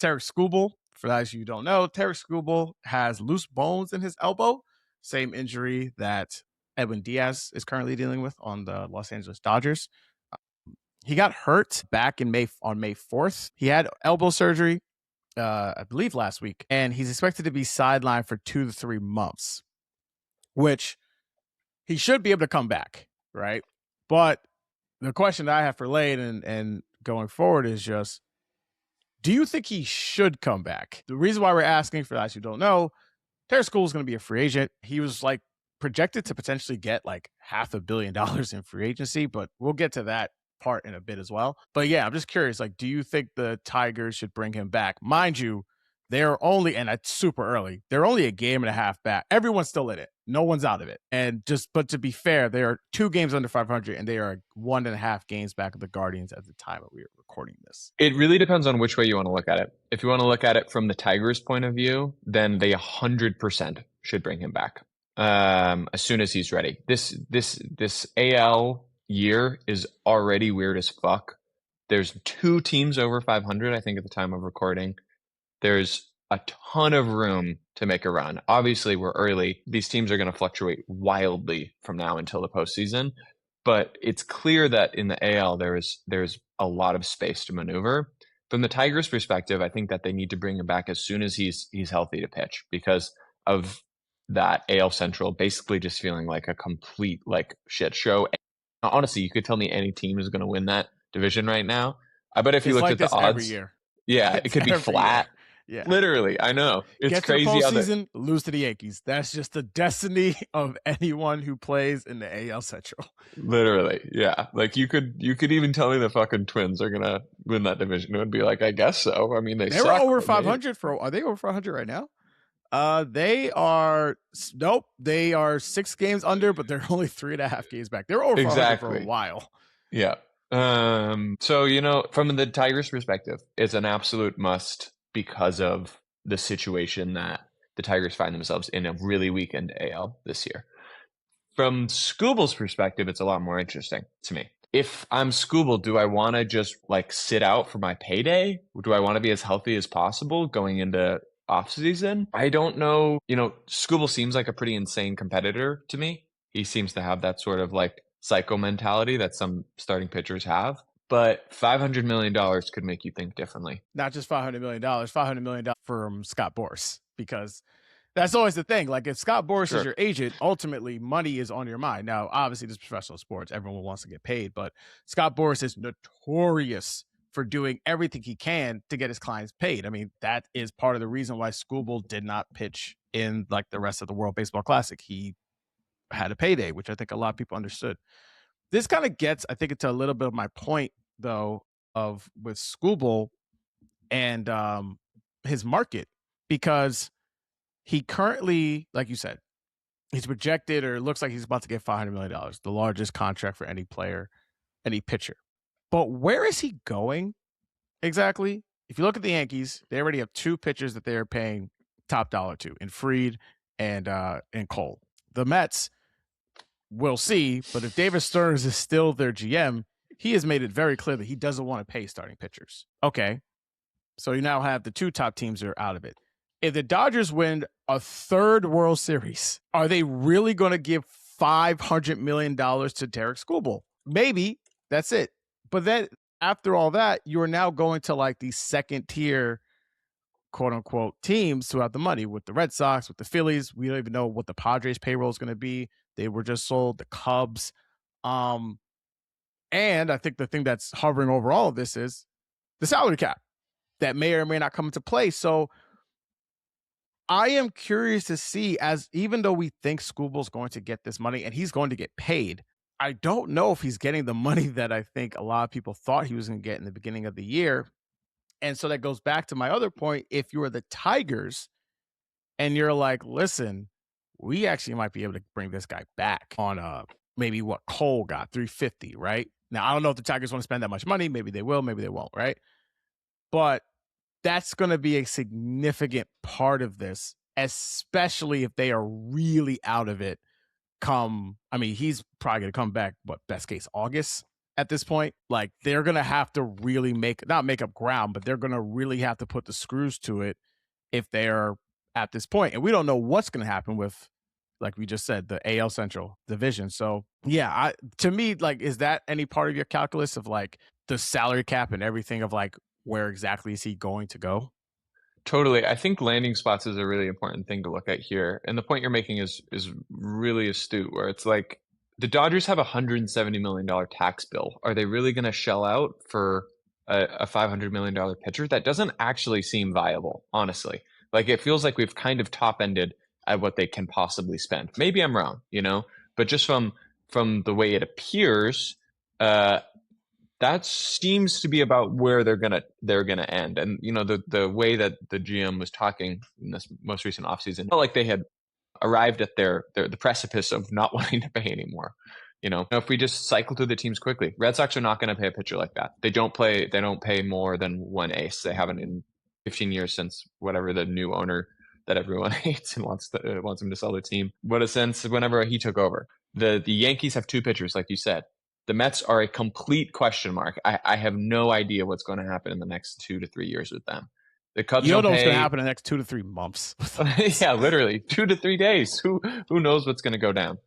Tarik Skubal, for those of you who don't know, Tarik Skubal has loose bones in his elbow, same injury that Edwin Diaz is currently dealing with on the Los Angeles Dodgers. He got hurt back in May 4th. He had elbow surgery, I believe last week, and he's expected to be sidelined for 2 to 3 months, which he should be able to come back, right? But the question that I have for Lane and going forward is just, do you think he should come back? The reason why we're asking, for those who don't know, Tarik Skubal is going to be a free agent. He was like projected to potentially get like $500 million in free agency, but we'll get to that part in a bit as well. But yeah, I'm just curious, like, do you think the Tigers should bring him back? Mind you, they're only, and it's super early, they're only a game and a half back. Everyone's still in it. No one's out of it. And just, but to be fair, they are 2 games under 500 and they are 1.5 games back of the Guardians at the time that we are recording this. It really depends on which way you want to look at it. If you want to look at it from the Tigers' point of view, then they 100% should bring him back as soon as he's ready. This AL year is already weird as fuck. There's 2 teams over 500, I think, at the time of recording. There's a ton of room to make a run. Obviously, we're early. These teams are going to fluctuate wildly from now until the postseason. But it's clear that in the AL, there's a lot of space to maneuver. From the Tigers' perspective, I think that they need to bring him back as soon as he's healthy to pitch, because of that AL Central basically just feeling like a complete like shit show. Honestly, you could tell me any team is going to win that division right now. I bet if you looked like at the this odds, every year. Yeah, it could be flat. Year. Yeah. Literally, I know. It's Get crazy. To the postseason, lose to the Yankees. That's just the destiny of anyone who plays in the AL Central. Literally, yeah. Like you could even tell me the fucking Twins are gonna win that division. It would be like, I guess so. I mean, they were over 500 for. Are they over 500 right now? They are. Nope. They are 6 games under, but they're only 3.5 games back. They're over 500 for a while. Yeah. So, you know, from the Tigers' perspective, it's an absolute must because of the situation that the Tigers find themselves in, a really weakened AL this year. From Skubal's perspective, it's a lot more interesting to me. If I'm Skubal, do I want to just like sit out for my payday? Do I want to be as healthy as possible going into off season? I don't know. You know, Skubal seems like a pretty insane competitor to me. He seems to have that sort of like psycho mentality that some starting pitchers have. But $500 million could make you think differently. Not just $500 million, $500 million from Scott Boras, because that's always the thing. Like, if Scott Boras is your agent, ultimately money is on your mind. Now, obviously, this is professional sports. Everyone wants to get paid, but Scott Boras is notorious for doing everything he can to get his clients paid. I mean, that is part of the reason why Skubal did not pitch in like the rest of the World Baseball Classic. He had a payday, which I think a lot of people understood. This kind of gets, I think, into a little bit of my point, though, of with Skubal and his market, because he currently, like you said, he's projected, or it looks like he's about to get $500 million, the largest contract for any player, any pitcher. But where is he going exactly? If you look at the Yankees, they already have 2 pitchers that they're paying top dollar to, in Fried and Cole. The Mets, we'll see, but if David Stearns is still their GM, he has made it very clear that he doesn't want to pay starting pitchers. Okay, so you now have the 2 top teams that are out of it. If the Dodgers win a 3rd World Series, are they really going to give $500 million to Tarik Skubal? Maybe. That's it. But then after all that, you are now going to like the 2nd tier, quote unquote, teams throughout the money, with the Red Sox, with the Phillies. We don't even know what the Padres payroll is going to be. They were just sold. The Cubs. And I think the thing that's hovering over all of this is the salary cap that may or may not come into play. So I am curious to see, as even though we think Skubal's going to get this money and he's going to get paid, I don't know if he's getting the money that I think a lot of people thought he was going to get in the beginning of the year. And so that goes back to my other point. If you're the Tigers and you're like, listen, we actually might be able to bring this guy back on maybe what Cole got, $350, right? Now, I don't know if the Tigers want to spend that much money. Maybe they will, maybe they won't, right? But that's going to be a significant part of this, especially if they are really out of it come, I mean, he's probably going to come back, best case, August at this point. Like they're gonna have to really not make up ground, but they're gonna really have to put the screws to it if they're at this point. And we don't know what's gonna happen with, like we just said, the AL Central division. So yeah, to me, like, is that any part of your calculus of like the salary cap and everything of like where exactly is he going to go? Totally. I think landing spots is a really important thing to look at here. And the point you're making is really astute, where it's like the Dodgers have a $170 million tax bill. Are they really going to shell out for a $500 million pitcher? That doesn't actually seem viable, honestly. Like it feels like we've kind of top-ended at what they can possibly spend. Maybe I'm wrong, but just from the way it appears, that seems to be about where they're gonna end. And the way that the GM was talking in this most recent offseason, felt like they had arrived at the precipice of not wanting to pay anymore. If we just cycle through the teams quickly, Red Sox are not going to pay a pitcher like that. They don't pay more than one ace. They haven't in 15 years since whatever the new owner that everyone hates and wants him to sell their team. What a sense whenever he took over. The Yankees have two pitchers, like you said. The Mets are a complete question mark. I have no idea what's going to happen in the next 2 to 3 years with them. The Cubs You don't don't know what's going to pay. happen in the next 2 to 3 months. Yeah, literally 2 to 3 days. Who knows what's going to go down?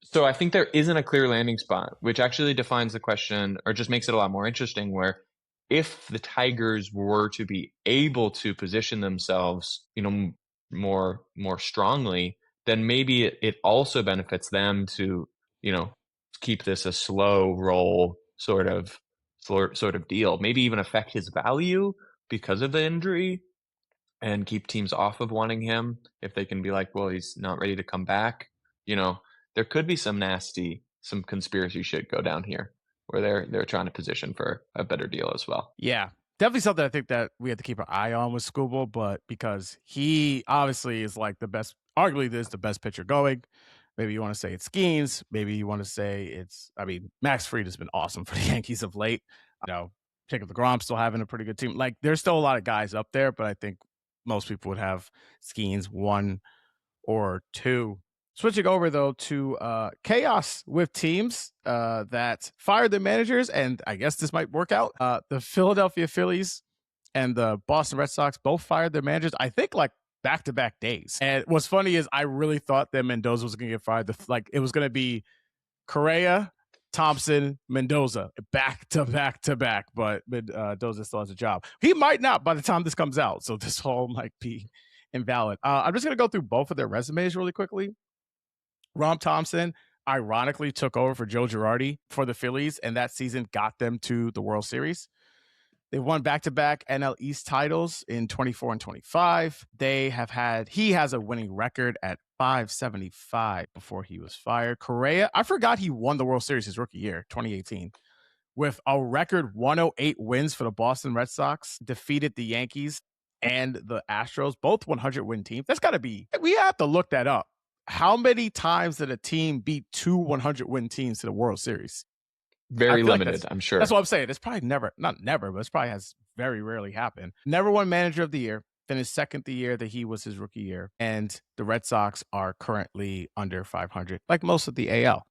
So I think there isn't a clear landing spot, which actually defines the question, or just makes it a lot more interesting, where if the Tigers were to be able to position themselves, more strongly, then maybe it also benefits them to, keep this a slow roll sort of deal. Maybe even affect his value because of the injury and keep teams off of wanting him if they can be like, well, he's not ready to come back. There could be some conspiracy shit go down here where they're trying to position for a better deal as well. Yeah, definitely something I think that we have to keep an eye on with Skubal, but because he obviously is like the best, arguably is the best pitcher going. Maybe you want to say it's Skeens. Maybe you want to say Max Fried has been awesome for the Yankees of late. Jacob deGrom still having a pretty good team. Like, there's still a lot of guys up there, but I think most people would have Skeens 1 or 2. Switching over, though, to chaos with teams that fired their managers, and I guess this might work out. The Philadelphia Phillies and the Boston Red Sox both fired their managers, I think, like back-to-back days. And what's funny is I really thought that Mendoza was going to get fired. It was going to be Correa, Thompson, Mendoza, back-to-back, but Mendoza still has a job. He might not by the time this comes out, so this all might be invalid. I'm just going to go through both of their resumes really quickly. Ron Thompson ironically took over for Joe Girardi for the Phillies, and that season got them to the World Series. They won back-to-back NL East titles in 24 and 25. He has a winning record at .575 before he was fired. Correa, I forgot he won the World Series his rookie year, 2018. With a record 108 wins for the Boston Red Sox, defeated the Yankees and the Astros, both 100-win teams. That's got to be, we have to look that up. How many times did a team beat 2 100-win teams to the World Series? Very limited, I'm sure. That's what I'm saying. It's probably not never, but it's probably has very rarely happened. Never won Manager of the Year. Finished second the year that he was his rookie year. And the Red Sox are currently under 500, like most of the AL.